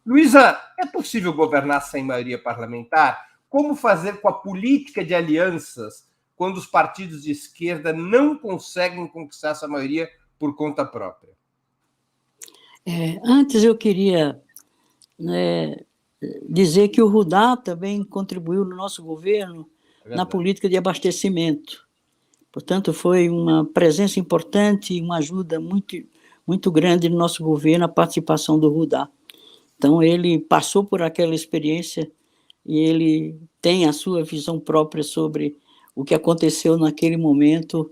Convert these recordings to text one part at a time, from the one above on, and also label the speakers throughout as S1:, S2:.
S1: Luísa, é possível governar sem maioria parlamentar? Como fazer com a política de alianças quando os partidos de esquerda não conseguem conquistar essa maioria por conta própria?
S2: Antes eu queria dizer que o Rudá também contribuiu no nosso governo na política de abastecimento. Portanto, foi uma presença importante e uma ajuda muito, muito grande no nosso governo a participação do Rudá. Então, ele passou por aquela experiência e ele tem a sua visão própria sobre o que aconteceu naquele momento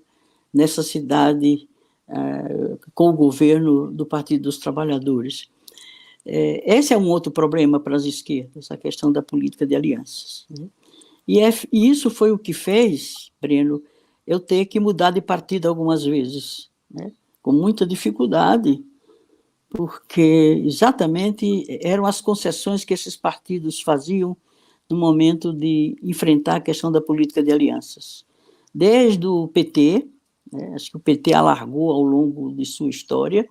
S2: nessa cidade com o governo do Partido dos Trabalhadores. Esse é um outro problema para as esquerdas, a questão da política de alianças. E isso foi o que fez, Breno, eu ter que mudar de partido algumas vezes, com muita dificuldade, porque exatamente eram as concessões que esses partidos faziam no momento de enfrentar a questão da política de alianças. Desde o PT, acho que o PT alargou ao longo de sua história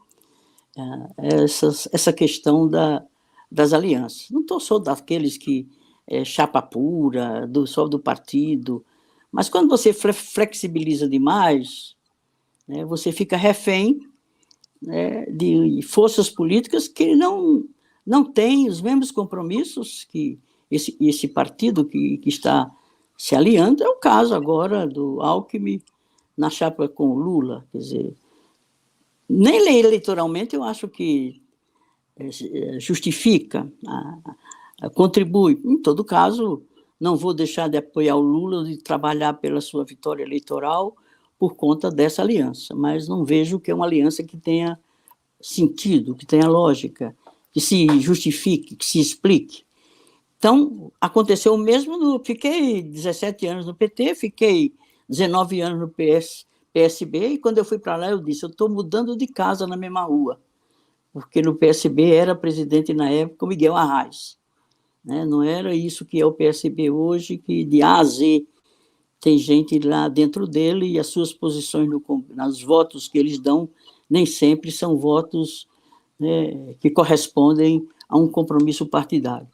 S2: essa questão das alianças. Não estou só daqueles que chapa pura, só do partido, mas quando você flexibiliza demais, você fica refém de forças políticas que não têm os mesmos compromissos que esse partido que está se aliando. É o caso agora do Alckmin na chapa com o Lula. Quer dizer, nem eleitoralmente eu acho que justifica, contribui. Em todo caso, não vou deixar de apoiar o Lula, de trabalhar pela sua vitória eleitoral por conta dessa aliança, mas não vejo que é uma aliança que tenha sentido, que tenha lógica, que se justifique, que se explique. Então, aconteceu o mesmo, fiquei 17 anos no PT, fiquei 19 anos no PSB, e quando eu fui para lá eu disse, eu estou mudando de casa na mesma rua, porque no PSB era presidente na época o Miguel Arraes. Não era isso que é o PSB hoje, que de A a Z tem gente lá dentro dele e as suas posições nos votos que eles dão nem sempre são votos que correspondem a um compromisso partidário.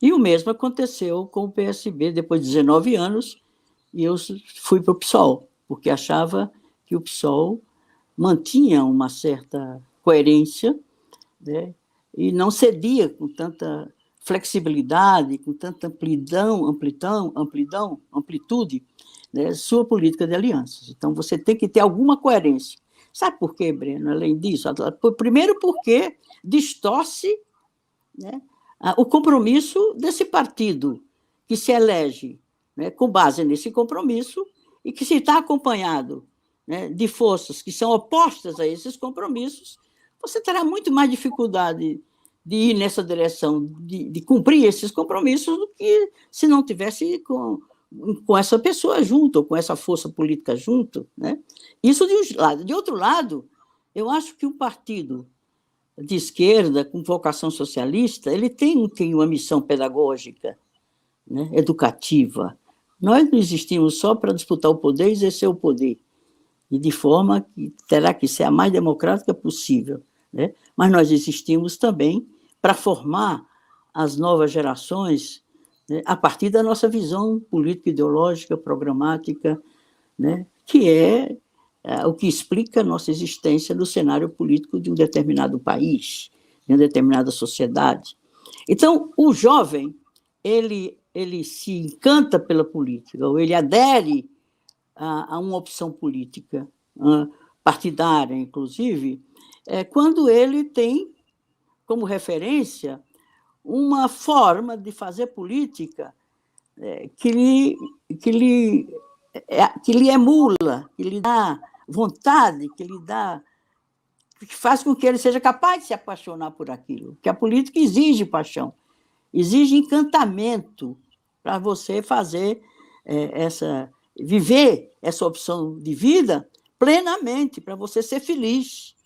S2: E o mesmo aconteceu com o PSB depois de 19 anos, e eu fui para o PSOL, porque achava que o PSOL mantinha uma certa coerência, e não cedia com tanta flexibilidade, com tanta amplitude, sua política de alianças. Então, você tem que ter alguma coerência. Sabe por quê, Breno? Além disso, primeiro porque distorce o compromisso desse partido que se elege com base nesse compromisso e que, se está acompanhado de forças que são opostas a esses compromissos, você terá muito mais dificuldade de ir nessa direção, de cumprir esses compromissos, do que se não tivesse com essa pessoa junto, ou com essa força política junto. Isso de um lado. De outro lado, eu acho que um partido de esquerda, com vocação socialista, ele tem uma missão pedagógica, educativa. Nós não existimos só para disputar o poder e exercer o poder, e de forma que terá que ser a mais democrática possível. Mas nós existimos também para formar as novas gerações a partir da nossa visão política, ideológica, programática, que é o que explica a nossa existência no cenário político de um determinado país, de uma determinada sociedade. Então, o jovem, ele se encanta pela política, ou ele adere a uma opção política, partidária, inclusive, quando ele tem como referência uma forma de fazer política que lhe emula, que lhe dá vontade, que faz com que ele seja capaz de se apaixonar por aquilo. Porque a política exige paixão, exige encantamento para você fazer viver essa opção de vida plenamente, para você ser feliz,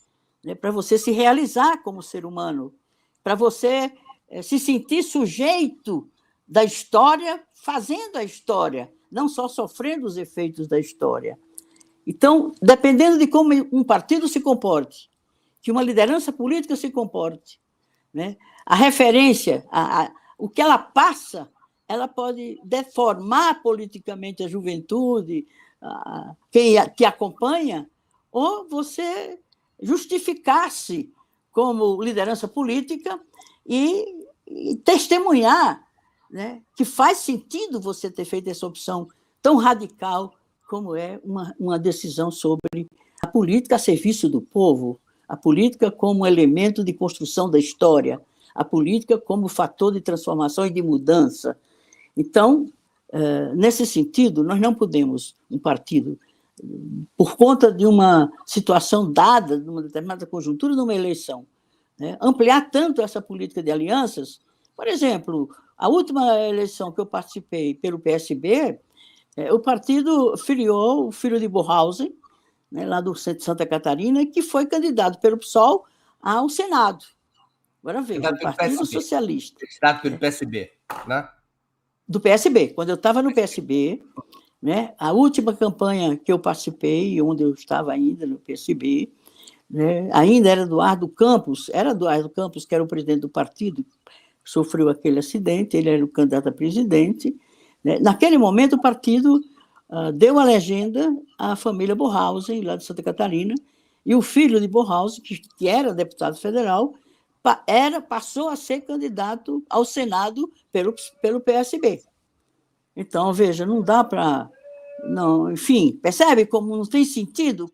S2: para você se realizar como ser humano, para você se sentir sujeito da história, fazendo a história, não só sofrendo os efeitos da história. Então, dependendo de como um partido se comporte, que uma liderança política se comporte, né? A referência, o que ela passa, ela pode deformar politicamente a juventude, quem te acompanha, ou você justificar-se como liderança política e testemunhar, né, que faz sentido você ter feito essa opção tão radical como é uma decisão sobre a política a serviço do povo, a política como elemento de construção da história, a política como fator de transformação e de mudança. Então, nesse sentido, nós não podemos, um partido, por conta de uma situação dada, de uma determinada conjuntura, numa eleição, né, ampliar tanto essa política de alianças. Por exemplo, a última eleição que eu participei pelo PSB, o partido filiou o filho de Borrhausen, né, lá do centro de Santa Catarina, que foi candidato pelo PSOL ao Senado. Agora veja, o Partido Socialista.
S1: Candidato pelo PSB, né?
S2: Do PSB. Quando eu estava no PSB, né, a última campanha que eu participei, onde eu estava ainda no PSB, né, ainda era Eduardo Campos, que era o presidente do partido, sofreu aquele acidente, ele era o candidato a presidente. Né? Naquele momento, o partido deu a legenda à família Borrhausen, lá de Santa Catarina, e o filho de Borrhausen, que era deputado federal, passou a ser candidato ao Senado pelo PSB. Então, veja, não dá para... Enfim, percebe como não tem sentido?